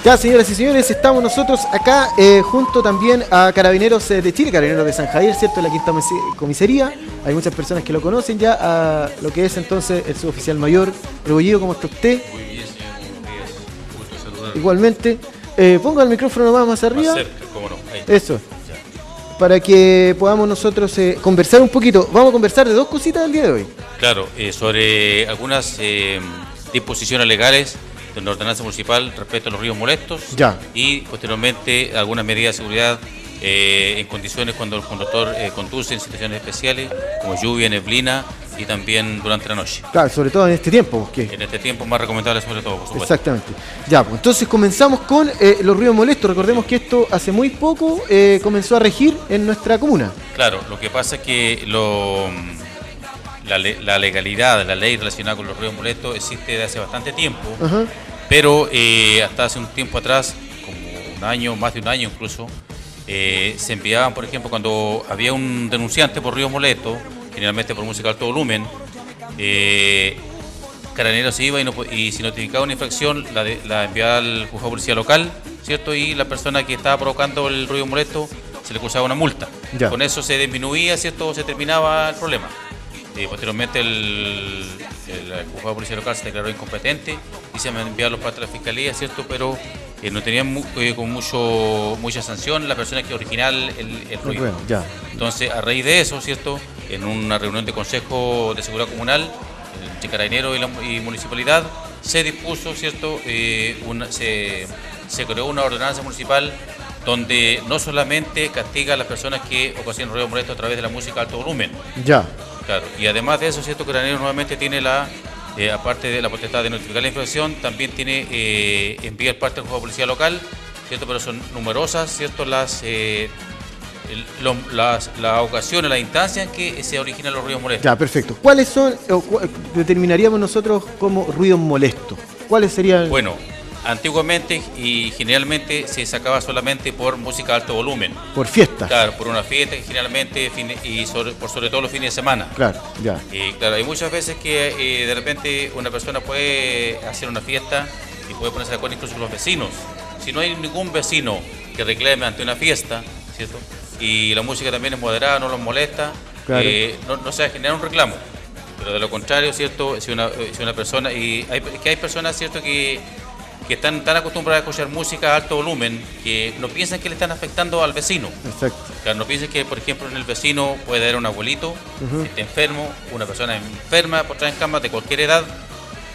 Ya, señoras y señores, estamos nosotros acá junto también a Carabineros de Chile, Carabineros de San Javier, ¿cierto? En la quinta comisaría. Hay muchas personas que lo conocen ya, a lo que es entonces el suboficial mayor. Rebollido, ¿cómo está usted? Muy bien, señor, buenos días. Gusto saludar. Igualmente. Ponga el micrófono más arriba. Más cerca, cómo no. Ahí está. Eso. Ya. Para que podamos nosotros conversar un poquito. Vamos a conversar de dos cositas del día de hoy. Claro, sobre algunas disposiciones legales de una ordenanza municipal respecto a los ríos molestos. Ya. Y posteriormente algunas medidas de seguridad en condiciones cuando el conductor conduce en situaciones especiales como lluvia, neblina y también durante la noche. Claro, sobre todo en este tiempo. En este tiempo más recomendable sobre todo, por supuesto. Exactamente. Ya, pues entonces comenzamos con los ruidos molestos. Recordemos que esto hace muy poco comenzó a regir en nuestra comuna. Claro, lo que pasa es que la legalidad de la ley relacionada con los ruidos molestos existe desde hace bastante tiempo. Ajá. Pero hasta hace un tiempo atrás, como un año, más de un año incluso, se enviaban, por ejemplo, cuando había un denunciante por ruidos molestos, generalmente por música de alto volumen, Carabineros se iba y si notificaba una infracción, la enviaba al juzgado de policía local, ¿cierto? Y la persona que estaba provocando el ruido molesto se le cursaba una multa. Ya. Con eso se disminuía, ¿cierto? Se terminaba el problema. Posteriormente el juzgado de policía local se declaró incompetente y se me enviaron los parte de la fiscalía, ¿cierto? Pero no tenían con mucha sanción la persona que original el ruido. Bueno, ya. Entonces, a raíz de eso, ¿cierto? En una reunión de Consejo de Seguridad Comunal, entre Carabineros y Municipalidad, se dispuso, ¿cierto? Se creó una ordenanza municipal donde no solamente castiga a las personas que ocasionan ruido molesto a través de la música de alto volumen. Ya. Claro, y además de eso, ¿cierto? Carabineros nuevamente tiene aparte de la potestad de notificar la infracción, también tiene enviar parte del juzgado de policía local, ¿cierto? Pero son numerosas, ¿cierto? Las ocasiones, las instancias en que se originan los ruidos molestos. Ya, perfecto. ¿Cuáles son, determinaríamos nosotros como ruidos molestos? ¿Cuáles serían? Bueno, antiguamente y generalmente se sacaba solamente por música de alto volumen. Por fiesta. Claro, por una fiesta generalmente y sobre todo los fines de semana. Claro, ya. Claro, hay muchas veces que de repente una persona puede hacer una fiesta y puede ponerse de acuerdo incluso con los vecinos. Si no hay ningún vecino que reclame ante una fiesta, ¿cierto? Y la música también es moderada, no los molesta, Claro. no se va a generar un reclamo. Pero de lo contrario, ¿cierto? Si una persona, hay personas, ¿cierto? que están tan acostumbradas a escuchar música a alto volumen que no piensan que le están afectando al vecino. Exacto. Claro, no piensan que, por ejemplo, en el vecino puede haber un abuelito que esté enfermo, una persona enferma por estar en cama de cualquier edad,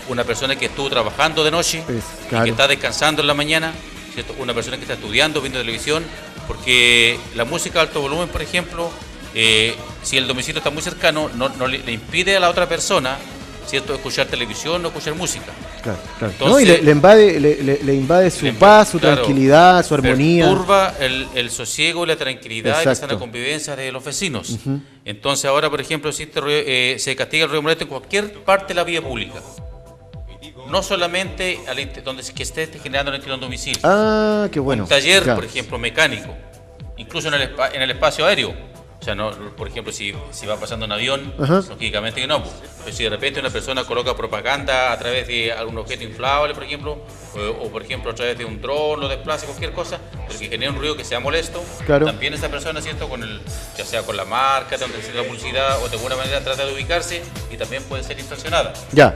una persona que estuvo trabajando de noche Claro. y que está descansando en la mañana, ¿cierto? Una persona que está estudiando, viendo televisión, porque la música a alto volumen, por ejemplo, si el domicilio está muy cercano, no le impide a la otra persona, ¿cierto?, escuchar televisión o escuchar música. Claro, claro. Entonces, No, y le invade su paz, su claro, tranquilidad, su armonía. Perturba el sosiego y la tranquilidad y la Exacto. sana convivencia de los vecinos. Entonces ahora, por ejemplo, se castiga el ruido molesto en cualquier parte de la vía pública. No solamente donde que esté generando el interior de un domicilio. Ah, qué bueno. Un taller, Ya. por ejemplo, mecánico. Incluso en el espacio aéreo. O sea, no, por ejemplo, si va pasando un avión, Ajá. lógicamente que no. Pero si de repente una persona coloca propaganda a través de algún objeto inflable, por ejemplo, o por ejemplo a través de un dron, lo desplaza, cualquier cosa, pero que genere un ruido que sea molesto, Claro. también esa persona, ¿cierto?, ya sea con la marca, donde se la publicidad, o de alguna manera trata de ubicarse y también puede ser infraccionada. Ya.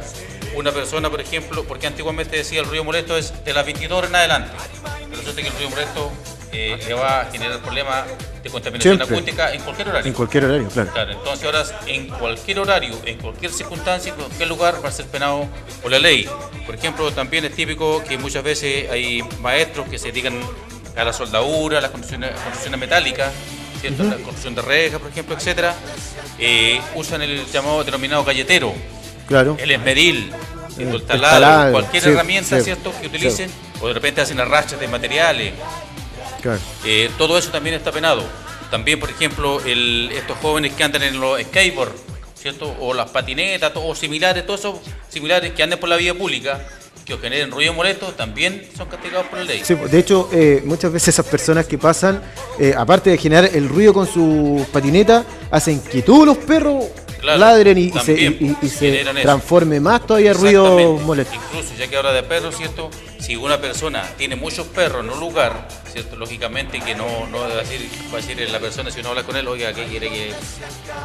Una persona, por ejemplo, porque antiguamente decía el ruido molesto es de las 22 horas en adelante, pero resulta que el ruido molesto le va a generar problemas de contaminación Siempre. acústica en cualquier horario. En cualquier horario, claro. Claro, entonces ahora en cualquier horario, en cualquier circunstancia, en cualquier lugar va a ser penado por la ley. Por ejemplo, también es típico que muchas veces hay maestros que se dedican a la soldadura, a las construcciones metálicas, ¿cierto? La construcción de rejas, por ejemplo, etcétera. Usan el llamado denominado galletero, Claro. el esmeril, el taladro, taladro, cualquier sí, herramienta, sí, ¿cierto?, que utilicen, o de repente hacen arrastres de materiales. Claro. Todo eso también está penado. También, por ejemplo, estos jóvenes que andan en los skateboards, ¿cierto?, o las patinetas, o similares, todos esos similares que anden por la vía pública, que os generen ruido molesto, también son castigados por la ley. Sí, de hecho, muchas veces esas personas que pasan, aparte de generar el ruido con su patineta, hacen que todos los perros Claro, ladren y también se generan eso. transforme más todavía ruido Exactamente. molesto. Incluso, ya que habla de perros, ¿cierto? Si una persona tiene muchos perros en un lugar, ¿cierto? Lógicamente que no va a decir la persona, si uno habla con él, oiga, ¿qué quiere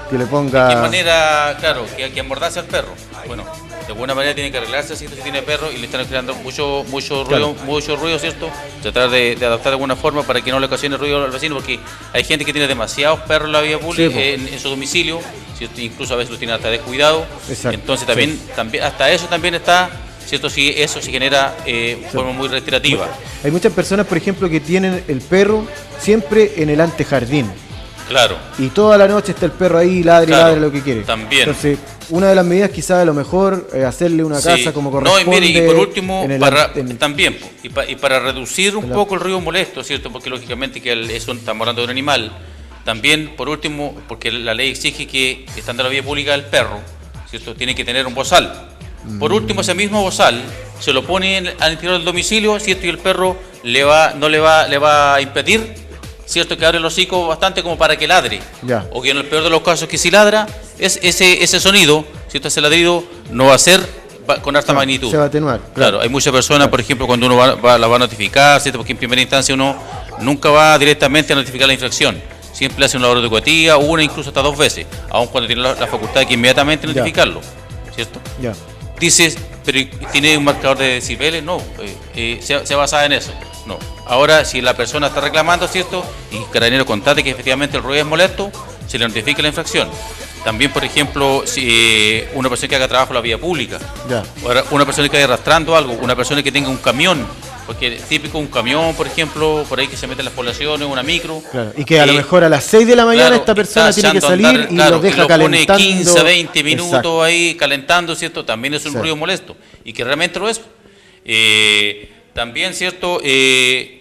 Que le ponga... ¿De qué manera, claro, que amordace al perro? Bueno, de alguna manera tiene que arreglarse, ¿cierto? Si tiene perro y le están creando mucho ruido, ¿cierto? Tratar de adaptar de alguna forma para que no le ocasione ruido al vecino, porque hay gente que tiene demasiados perros en la vía pública, en su domicilio, ¿cierto? Incluso a veces lo tiene hasta descuidado. Exacto. Entonces también hasta eso también está, ¿cierto? Si eso se genera forma muy reiterativa. Hay muchas personas, por ejemplo, que tienen el perro siempre en el antejardín. Claro. Y toda la noche está el perro ahí, ladre lo que quiere. También. Entonces, una de las medidas quizás a lo mejor hacerle una casa como corresponde. No, y mire, y por último, también, y para reducir un poco el ruido molesto, ¿cierto? Porque lógicamente que eso estamos hablando de un animal. También, por último, porque la ley exige que, estando en la vía pública, el perro, ¿cierto? Tiene que tener un bozal. Por último, ese mismo bozal se lo pone al interior del domicilio, ¿cierto? Y el perro le va a impedir, ¿cierto? Que abre el hocico bastante como para que ladre. Ya. O que en el peor de los casos que si ladra, ese sonido, ¿cierto? Ese ladrido no va a ser con alta magnitud. Se va a atenuar. Claro, hay muchas personas, por ejemplo, cuando uno la va a notificar, ¿cierto? Porque en primera instancia uno nunca va directamente a notificar la infracción. Siempre hace una labor educativa, una incluso hasta 2 veces, aun cuando tiene la facultad de que inmediatamente notificarlo, ¿cierto? Ya. Dices, pero ¿tiene un marcador de decibeles? No, se basa en eso. No. Ahora, si la persona está reclamando, ¿cierto? Y Carabineros constate que efectivamente el ruido es molesto, se le notifica la infracción. También, por ejemplo, si una persona que haga trabajo en la vía pública, una persona que vaya arrastrando algo, una persona que tenga un camión, porque es típico un camión, por ejemplo, por ahí que se mete en las poblaciones, una micro. Claro, y que a lo mejor a las 6 de la mañana esta persona tiene que salir y lo deja calentando. Pone 15, 20 minutos ahí calentando, ¿cierto? También es un ruido molesto, y que realmente lo es. También, ¿cierto?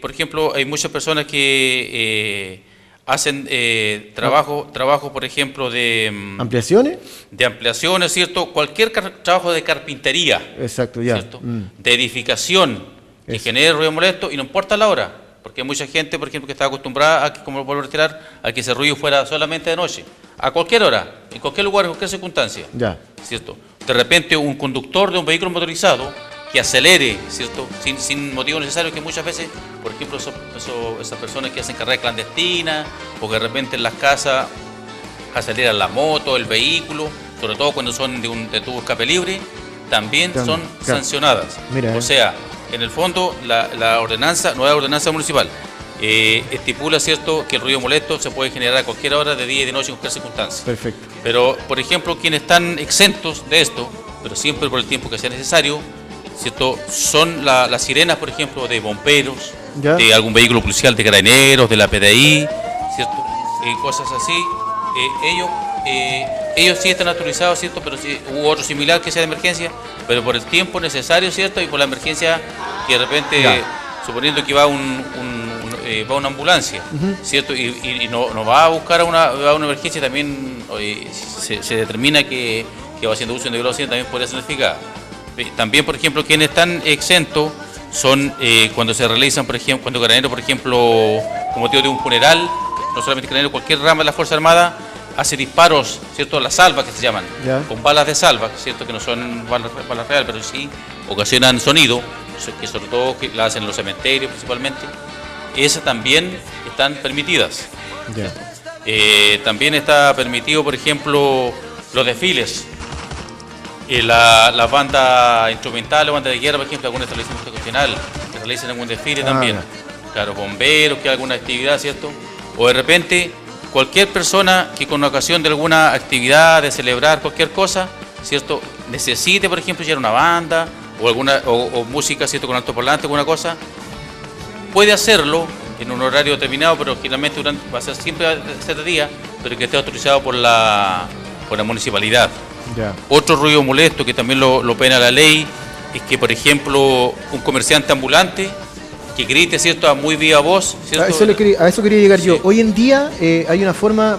Por ejemplo, hay muchas personas que hacen trabajo, por ejemplo, de ¿ampliaciones? De ampliaciones, ¿cierto? Cualquier trabajo de carpintería. Exacto, ya. ¿Cierto? De edificación que genere ruido molesto y no importa la hora. Porque hay mucha gente, por ejemplo, que está acostumbrada a que, como lo vuelvo a retirar, a que ese ruido fuera solamente de noche. A cualquier hora, en cualquier lugar, en cualquier circunstancia. Ya. ¿Cierto? De repente un conductor de un vehículo motorizado que acelere, ¿cierto? Sin motivo necesario, que muchas veces, por ejemplo, esas personas que hacen carreras clandestinas, o que de repente en las casas aceleran la moto, el vehículo, sobre todo cuando son de tubo escape libre, también son sancionadas. Mira, o sea, en el fondo, la ordenanza, nueva ordenanza municipal, estipula, ¿cierto?, que el ruido molesto se puede generar a cualquier hora de día y de noche en cualquier circunstancia. Perfecto. Pero, por ejemplo, quienes están exentos de esto, pero siempre por el tiempo que sea necesario, ¿cierto?, son las sirenas, por ejemplo, de bomberos, de algún vehículo policial de Carabineros, de la PDI, ¿cierto?, cosas así. Ellos sí están autorizados, ¿cierto?, pero sí, hubo otro similar que sea de emergencia, pero por el tiempo necesario, ¿cierto?, y por la emergencia que de repente, suponiendo que va una ambulancia, ¿cierto?, y no va a buscar a una emergencia, también se determina que va haciendo uso indebido, también podría ser notificada. También, por ejemplo, quienes están exentos son cuando se realizan, por ejemplo, cuando Carabineros, por ejemplo, con motivo de un funeral, no solamente Carabineros, cualquier rama de la Fuerza Armada hace disparos, ¿cierto?, las salvas que se llaman, con balas de salva, ¿cierto?, que no son balas reales, pero sí ocasionan sonido, que sobre todo que la hacen en los cementerios principalmente. Esas también están permitidas. También está permitido, por ejemplo, los desfiles. Las bandas instrumentales, bandas de guerra, por ejemplo, algún establecimiento constitucional que realicen algún desfile también. Claro, bomberos, que alguna actividad, ¿cierto? O de repente, cualquier persona que con ocasión de alguna actividad, de celebrar cualquier cosa, ¿cierto?, necesite, por ejemplo, llevar una banda o música, ¿cierto?, con alto parlante, alguna cosa, puede hacerlo en un horario determinado, pero generalmente va a ser siempre a cierto día, pero que esté autorizado por la municipalidad. Otro ruido molesto que también lo pena la ley es que, por ejemplo, un comerciante ambulante que grite, ¿cierto?, a muy viva voz, ¿cierto? A eso quería llegar yo. Hoy en día hay una forma,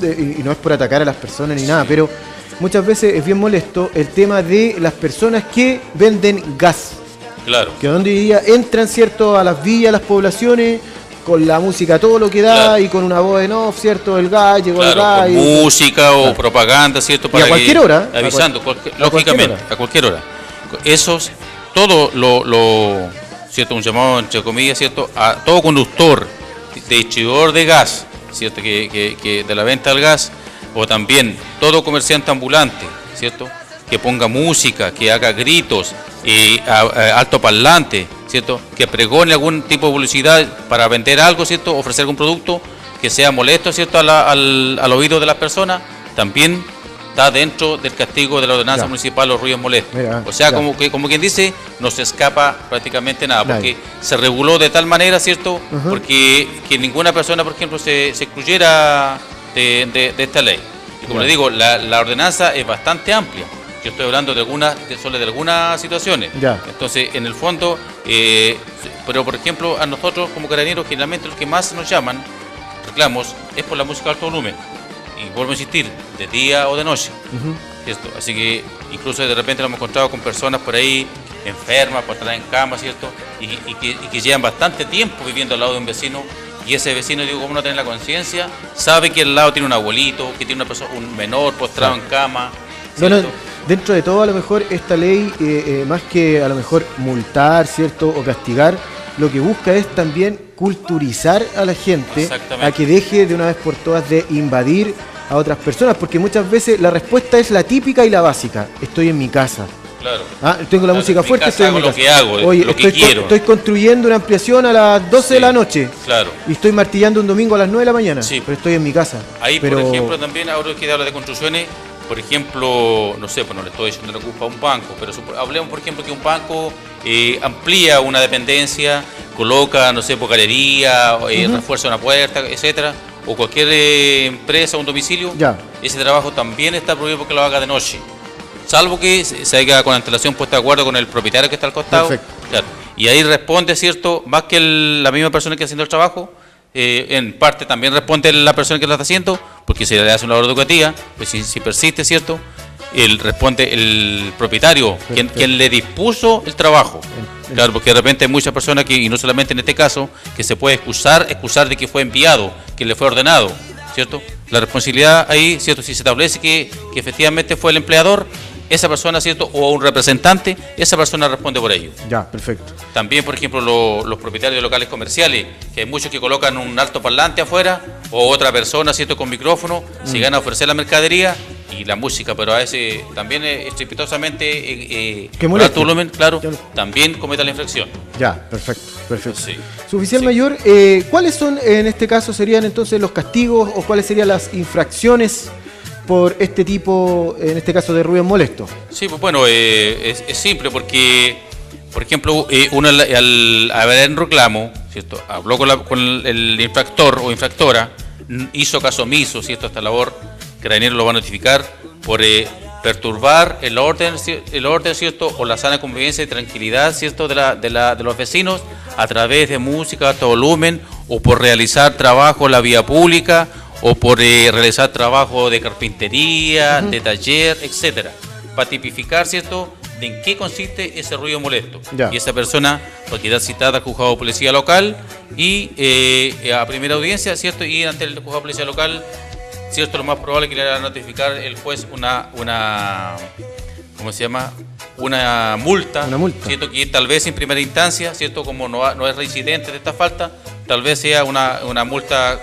y no es por atacar a las personas ni nada, pero muchas veces es bien molesto el tema de las personas que venden gas. Claro. Que donde hoy día entran, ¿cierto?, a las villas, a las poblaciones, con la música a todo lo que da, Claro. y con una voz en off, ¿cierto? El gas, llegó el Claro, gas. con música o propaganda, ¿cierto? Y a cualquier hora. Avisando, cualquier lógicamente, hora. a cualquier hora. Esos, todo ¿cierto? Un llamado, entre comillas, ¿cierto? A todo conductor, distribuidor de gas, ¿cierto? Que de la venta del gas, o también todo comerciante ambulante, ¿cierto? Que ponga música, que haga gritos, altoparlante, ¿cierto? Que pregone algún tipo de publicidad para vender algo, ¿cierto? Ofrecer algún producto que sea molesto, ¿cierto? Al oído de las personas, también está dentro del castigo de la ordenanza Ya. municipal los ruidos molestos. Mira, O sea, ya. como quien dice, no se escapa prácticamente nada, Nadie. porque se reguló de tal manera, ¿cierto? Ujú. Porque que ninguna persona, por ejemplo, se excluyera de esta ley. Y como Ya. le digo, la ordenanza es bastante amplia. Yo estoy hablando solo de algunas situaciones. Ya. Entonces, en el fondo, pero por ejemplo, a nosotros como carabineros, generalmente los que más nos llaman, reclamos, es por la música de alto volumen. Y vuelvo a insistir, de día o de noche. Ujú. ¿Cierto? Así que incluso de repente nos hemos encontrado con personas por ahí enfermas, por estar en cama, ¿cierto? Y que llevan bastante tiempo viviendo al lado de un vecino. Y ese vecino, digo, como no tiene la conciencia, sabe que al lado tiene un abuelito, que tiene una persona, un menor postrado en cama. Bueno, ¿cierto? dentro de todo, a lo mejor esta ley, más que a lo mejor multar, ¿cierto? O castigar, lo que busca es también culturizar a la gente Exactamente. a que deje de una vez por todas de invadir a otras personas, porque muchas veces la respuesta es la típica y la básica: estoy en mi casa. Claro. Tengo la Claro, música en mi fuerte, casa estoy en mi hago casa. lo que hago, Oye, lo que quiero. estoy construyendo una ampliación a las 12 de Sí, la noche. Claro. Y estoy martillando un domingo a las 9 de la mañana. Sí. Pero estoy en mi casa. Ahí, Pero- por ejemplo, también ahora que habla de construcciones, por ejemplo, no sé, pues no le estoy diciendo la culpa a un banco, pero hablemos, por ejemplo, que un banco amplía una dependencia, coloca, no sé, pues galería, refuerza una puerta, etcétera, o cualquier empresa, un domicilio, Ya. ese trabajo también está prohibido porque lo haga de noche. Salvo que se haga con antelación puesta de acuerdo con el propietario que está al costado. Perfecto. Claro. Y ahí responde, ¿cierto? Más que la misma persona que está haciendo el trabajo, en parte también responde la persona que lo está haciendo, porque si le hace una labor educativa, pues si persiste, ¿cierto? Responde el propietario, quien le dispuso el trabajo. Claro, porque de repente hay muchas personas que, y no solamente en este caso, que se puede excusar de que fue enviado, que le fue ordenado, ¿cierto? La responsabilidad ahí, ¿cierto? Si se establece que efectivamente fue el empleador, esa persona, ¿cierto? O un representante, esa persona responde por ello. Ya, perfecto. También, por ejemplo, los propietarios de locales comerciales, que hay muchos que colocan un altoparlante afuera, o otra persona, ¿cierto?, con micrófono, se gana a ofrecer la mercadería y la música, pero a veces también estrepitosamente Que por moleste. alto volumen, claro, Claro. también cometa la infracción. Ya, perfecto, perfecto. Sí. Su oficial Sí. mayor, ¿cuáles son en este caso serían entonces los castigos o cuáles serían las infracciones por este tipo, en este caso de ruido molesto? Sí, pues bueno, es simple porque, por ejemplo, uno al haber un reclamo, ¿cierto? Habló con el infractor o infractora, hizo caso omiso, ¿cierto? Esta labor, Carabineros lo va a notificar por perturbar el orden, ¿cierto? O la sana convivencia y tranquilidad, ¿cierto? De los vecinos a través de música a alto volumen, o por realizar trabajo en la vía pública, o por realizar trabajo de carpintería, de taller, etcétera, para tipificar, ¿cierto?, de en qué consiste ese ruido molesto. Ya. Y esa persona va a quedar citada al juzgado de policía local y a primera audiencia, ¿cierto?, y ante el juzgado de policía local, ¿cierto?, lo más probable es que le haga notificar el juez una ¿cómo se llama?, una multa, Una multa. ¿cierto?, que tal vez en primera instancia, ¿cierto?, como no es reincidente de esta falta, tal vez sea una multa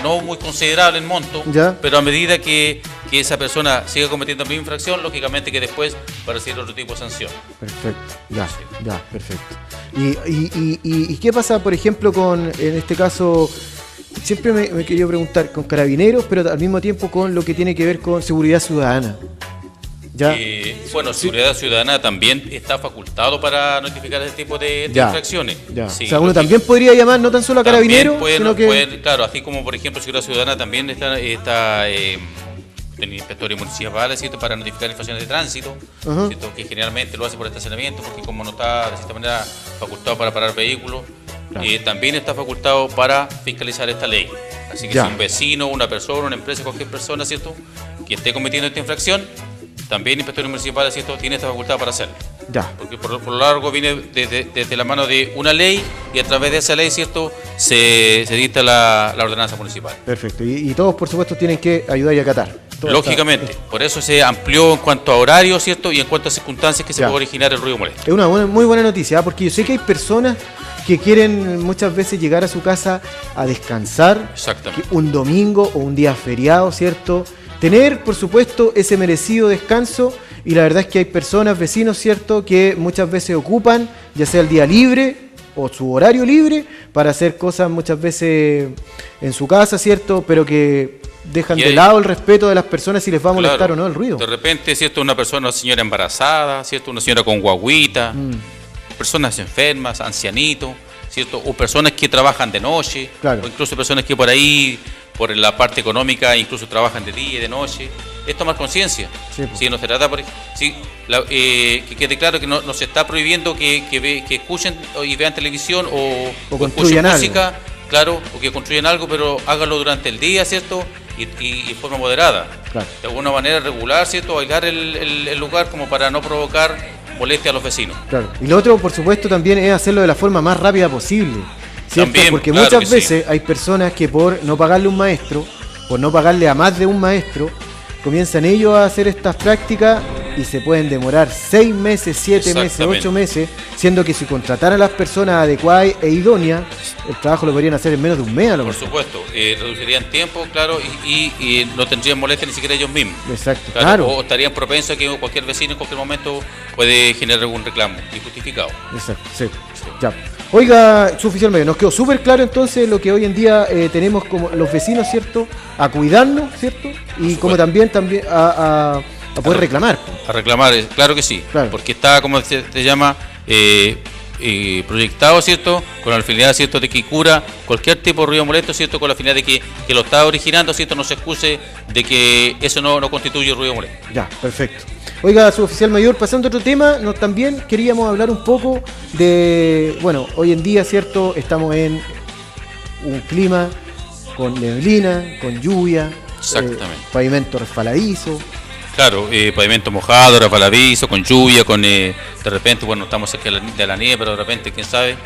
no muy considerable en monto, Ya. pero a medida que esa persona siga cometiendo la misma infracción, lógicamente que después va a recibir otro tipo de sanción. Perfecto, ya, perfecto. ¿Y qué pasa, por ejemplo, en este caso, siempre me quería preguntar, con carabineros, pero al mismo tiempo con lo que tiene que ver con seguridad ciudadana? ¿Ya? Bueno, Seguridad Ciudadana también está facultado para notificar ese tipo de Ya, infracciones. ya. Sí, O sea, uno lógico. también podría llamar no tan solo a carabineros, sino que... Claro, así como por ejemplo Seguridad Ciudadana también está en inspectores municipales, ¿cierto?, para notificar infracciones de tránsito, Ajá. ¿cierto?, que generalmente lo hace por estacionamiento, porque como no está de cierta manera facultado para parar vehículos, Claro. también está facultado para fiscalizar esta ley. Así que Ya. si un vecino, una persona, una empresa, cualquier persona, ¿cierto?, que esté cometiendo esta infracción, también inspectores municipales, ¿cierto?, tiene esta facultad para hacerlo. Ya. Porque por lo largo viene desde la mano de una ley y a través de esa ley, ¿cierto?, se dicta la ordenanza municipal. Perfecto. Y todos, por supuesto, tienen que ayudar y acatar. Todo Lógicamente, por eso se amplió en cuanto a horario, ¿cierto?, y en cuanto a circunstancias que se puede originar el ruido molesto. Es una muy buena noticia, porque yo sé que hay personas que quieren muchas veces llegar a su casa a descansar. Exactamente. Un domingo o un día feriado, ¿cierto? Tener, por supuesto, ese merecido descanso. Y la verdad es que hay personas, vecinos, ¿cierto?, que muchas veces ocupan, ya sea el día libre o su horario libre, para hacer cosas muchas veces en su casa, ¿cierto?, pero que dejan de lado el respeto de las personas si les va a molestar o no el ruido. De repente, ¿cierto?, una señora embarazada, ¿cierto?, una señora con guaguita, personas enfermas, ancianitos, ¿cierto?, o personas que trabajan de noche, o incluso personas que por ahí, por la parte económica, incluso trabajan de día y de noche. Es tomar conciencia. Sí, no se trata que quede claro que no se está prohibiendo que escuchen y vean televisión o escuchen música, claro, o que construyan algo, pero háganlo durante el día, ¿cierto? Y de forma moderada. Claro. De alguna manera regular, ¿cierto? Aislar el lugar como para no provocar molestia a los vecinos. Claro. Y lo otro, por supuesto, también es hacerlo de la forma más rápida posible, ¿cierto? También, porque muchas veces hay personas que por no pagarle un maestro, por no pagarle a más de un maestro, comienzan ellos a hacer estas prácticas y se pueden demorar 6 meses, 7 meses, 8 meses, siendo que si contrataran a las personas adecuadas e idóneas, el trabajo lo podrían hacer en menos de un mes a lo mejor. Por supuesto, reducirían tiempo, claro, y no tendrían molestia ni siquiera ellos mismos. Exacto, claro. O estarían propensos a que cualquier vecino en cualquier momento puede generar algún reclamo injustificado. Exacto, sí. Ya. Oiga, su oficial mayor, nos quedó súper claro entonces lo que hoy en día tenemos como los vecinos, ¿cierto?, a cuidarnos, ¿cierto?, y como también a poder reclamar. A reclamar, claro que sí, claro. Porque está, como se llama, proyectado, ¿cierto?, con la finalidad, ¿cierto?, de que cura cualquier tipo de ruido molesto, ¿cierto?, con la finalidad de que lo está originando, ¿cierto?, no se excuse de que eso no constituye ruido molesto. Ya, perfecto. Oiga, su oficial mayor, pasando a otro tema, también queríamos hablar un poco de, bueno, hoy en día, ¿cierto?, estamos en un clima con neblina, con lluvia, pavimento resbaladizo. Claro, pavimento mojado, resbaladizo, con lluvia, de repente, bueno, estamos cerca de la nieve, pero de repente, quién sabe.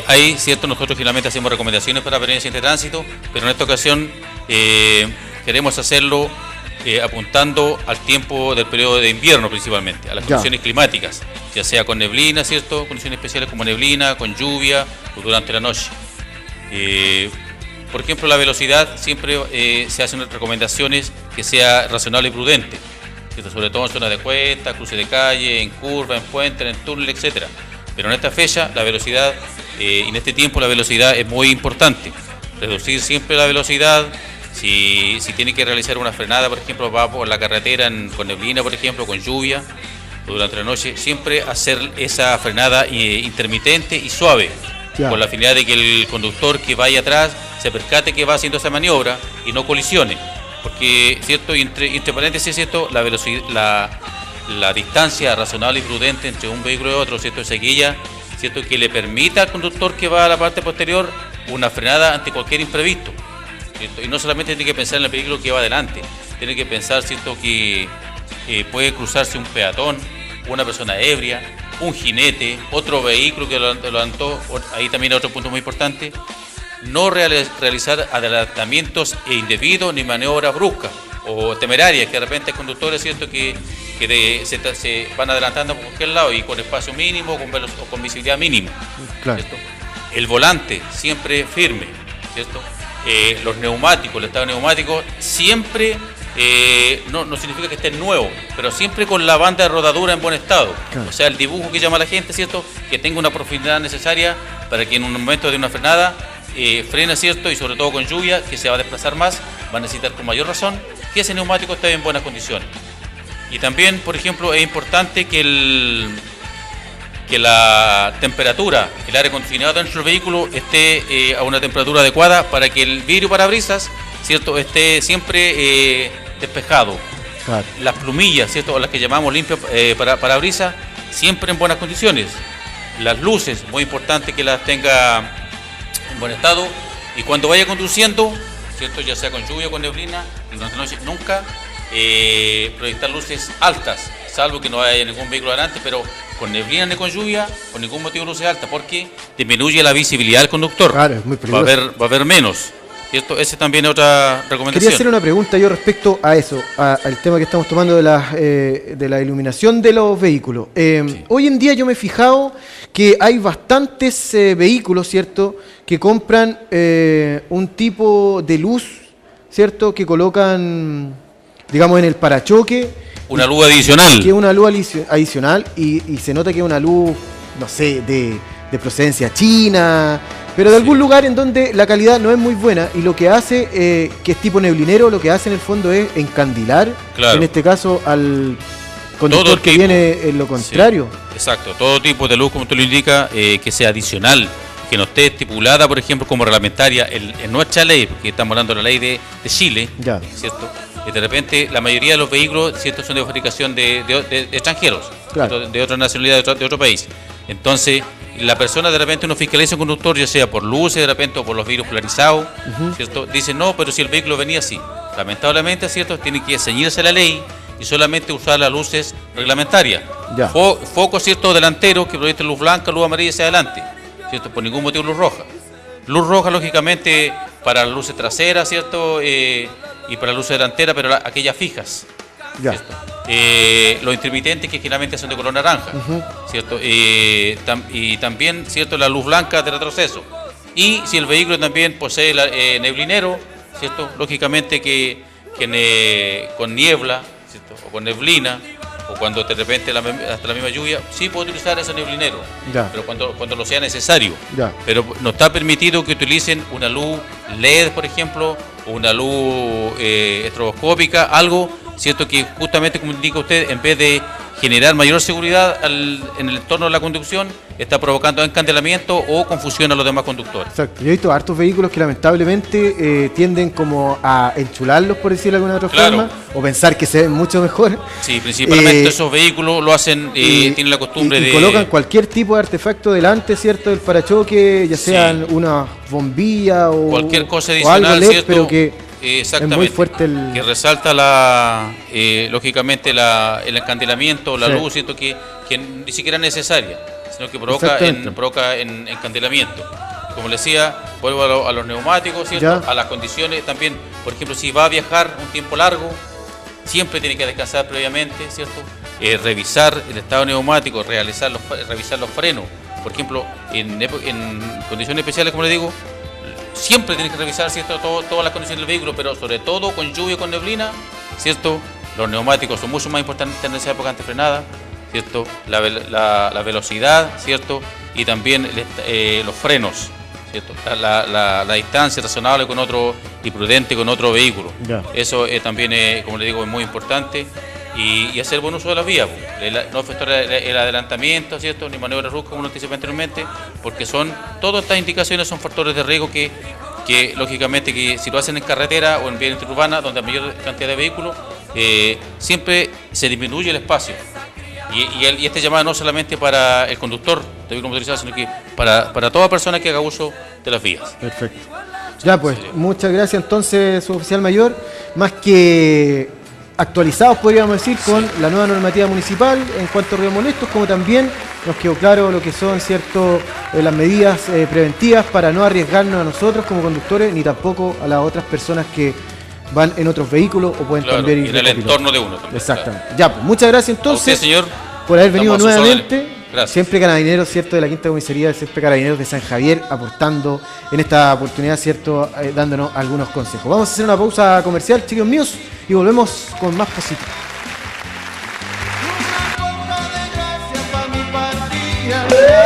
Hay, ¿cierto?, nosotros finalmente hacemos recomendaciones para prevenir accidentes de tránsito, pero en esta ocasión queremos hacerlo apuntando al tiempo del periodo de invierno principalmente, a las condiciones climáticas, ya sea con neblina, ¿cierto?, condiciones especiales como neblina, con lluvia o durante la noche. Por ejemplo, la velocidad siempre se hacen recomendaciones que sea razonable y prudente, ¿cierto?, sobre todo en zonas de cuesta, cruce de calle, en curva, en puente, en túnel, etcétera. Pero en esta fecha la velocidad, en este tiempo la velocidad es muy importante. Reducir siempre la velocidad. Si tiene que realizar una frenada, por ejemplo, va por la carretera con neblina, por ejemplo, con lluvia, o durante la noche, siempre hacer esa frenada intermitente y suave, con la finalidad de que el conductor que vaya atrás se percate que va haciendo esa maniobra y no colisione. Porque, ¿cierto?, entre paréntesis, ¿cierto?, la velocidad, la distancia razonable y prudente entre un vehículo y otro, ¿cierto?, es aquella, ¿cierto?, que le permita al conductor que va a la parte posterior una frenada ante cualquier imprevisto. Y no solamente tiene que pensar en el vehículo que va adelante, tiene que pensar, ¿cierto?, que puede cruzarse un peatón, una persona ebria, un jinete, otro vehículo que lo adelantó. Ahí también hay otro punto muy importante: no realizar adelantamientos indebidos ni maniobras bruscas o temerarias, que de repente hay conductores, ¿cierto?, que se van adelantando por cualquier lado y con espacio mínimo o con visibilidad mínima. Claro. ¿Cierto? El volante siempre firme, ¿cierto? Los neumáticos, el estado neumático siempre, no significa que estén nuevos, pero siempre con la banda de rodadura en buen estado. Claro. O sea, el dibujo que llama a la gente, ¿cierto?, que tenga una profundidad necesaria para que en un momento de una frenada frene, ¿cierto?, y sobre todo con lluvia, que se va a desplazar más, va a necesitar con mayor razón que ese neumático esté en buenas condiciones. Y también, por ejemplo, es importante que la temperatura, el aire acondicionado dentro del vehículo esté a una temperatura adecuada para que el vidrio parabrisas, ¿cierto?, esté siempre despejado. Claro. Las plumillas, ¿cierto?, las que llamamos limpias parabrisas, siempre en buenas condiciones. Las luces, muy importante que las tenga en buen estado. Y cuando vaya conduciendo, ¿cierto?, ya sea con lluvia o con neblina, y durante la noche, nunca proyectar luces altas, salvo que no haya ningún vehículo adelante, pero con neblina ni con lluvia, por ningún motivo luces altas, porque disminuye la visibilidad del conductor. Claro, es muy peligroso. Va a haber menos. ¿Cierto? Ese también es otra recomendación. Quería hacer una pregunta yo respecto a eso, al tema que estamos tomando de la iluminación de los vehículos. Sí. Hoy en día yo me he fijado que hay bastantes vehículos, ¿cierto?, que compran un tipo de luz, ¿cierto?, que colocan, digamos, en el parachoque. Una luz adicional. Que es una luz adicional y se nota que es una luz, no sé, de procedencia china, pero de algún lugar en donde la calidad no es muy buena, y lo que hace, que es tipo neblinero, lo que hace en el fondo es encandilar, claro, en este caso al conductor que viene en lo contrario. Sí, exacto, todo tipo de luz, como tú lo indicas, que sea adicional, que no esté estipulada, por ejemplo, como reglamentaria en nuestra ley, porque estamos hablando de la ley de Chile, ya, ¿cierto? Y de repente la mayoría de los vehículos, ¿cierto?, son de fabricación de extranjeros, claro, de otra nacionalidad, de otro país. Entonces, la persona de repente uno fiscaliza un conductor, ya sea por luces de repente o por los vidrios polarizados, ¿cierto? Dice, no, pero si el vehículo venía así. Lamentablemente, ¿cierto?, tiene que ceñirse a la ley y solamente usar las luces reglamentarias. Foco, ¿cierto?, delantero que proyecte luz blanca, luz amarilla hacia adelante, ¿cierto? Por ningún motivo luz roja. Luz roja, lógicamente, para las luces traseras, ¿cierto?, y para las luces delanteras, pero aquellas fijas. ya. Los intermitentes, que generalmente son de color naranja, ¿cierto? Y también, ¿cierto?, la luz blanca de retroceso. Y si el vehículo también posee neblinero, ¿cierto?, lógicamente con niebla, ¿cierto?, o con neblina, o cuando de repente hasta la misma lluvia, sí puede utilizar ese neblinero, Ya. pero cuando lo sea necesario. Ya. Pero no está permitido que utilicen una luz LED, por ejemplo, o una luz estroboscópica, algo, ¿cierto?, que justamente, como indica usted, en vez de generar mayor seguridad en el entorno de la conducción, está provocando encandelamiento o confusión a los demás conductores. Exacto. Yo he visto hartos vehículos que lamentablemente tienden como a enchularlos, por decirlo de alguna otra Claro. forma, o pensar que se ven mucho mejor. Sí, principalmente esos vehículos lo hacen, tienen la costumbre y de... colocan cualquier tipo de artefacto delante, ¿cierto?, del parachoque, ya sean una bombilla o cualquier cosa o adicional, algo LED, ¿cierto? pero que Exactamente, es muy fuerte que resalta lógicamente el encandilamiento, la Sí. luz, ¿cierto?, que ni siquiera es necesaria, sino que provoca encandelamiento. Como les decía, vuelvo a los neumáticos, ¿cierto?, Ya. a las condiciones también. Por ejemplo, si va a viajar un tiempo largo, siempre tiene que descansar previamente, ¿cierto? Revisar el estado neumático, revisar los frenos. Por ejemplo, en condiciones especiales, como les digo, siempre tienes que revisar, ¿cierto?, todas las condiciones del vehículo, pero sobre todo con lluvia y con neblina, ¿cierto? Los neumáticos son mucho más importantes en esa época antefrenada, ¿cierto? La velocidad, ¿cierto? Y también los frenos, ¿cierto? La distancia razonable con otro y prudente con otro vehículo. Ya. Eso también, como le digo, es muy importante. Y hacer buen uso de las vías, no efectuar el adelantamiento, ¿cierto?, ni maniobras bruscas, como lo anticipé anteriormente, porque todas estas indicaciones son factores de riesgo que lógicamente, que si lo hacen en carretera o en vía interurbana, donde hay mayor cantidad de vehículos, siempre se disminuye el espacio. Y este llamado no solamente para el conductor de vehículo motorizado, sino que para toda persona que haga uso de las vías. Perfecto. Ya pues, muchas gracias entonces, suboficial mayor. Más que actualizados, podríamos decir, con la nueva normativa municipal en cuanto a ruidos molestos, como también nos quedó claro lo que son, ¿cierto?, las medidas preventivas para no arriesgarnos a nosotros como conductores, ni tampoco a las otras personas que van en otros vehículos o pueden también ir en el entorno de uno también. Exactamente. Claro. Ya, pues, muchas gracias entonces, a usted, señor, por haber venido nuevamente. Gracias. Siempre Carabineros, ¿cierto?, de la Quinta Comisaría, siempre Carabineros de San Javier, aportando en esta oportunidad, ¿cierto?, dándonos algunos consejos. Vamos a hacer una pausa comercial, chicos míos, y volvemos con más cositas. Una copa de gracia pa' mi patria.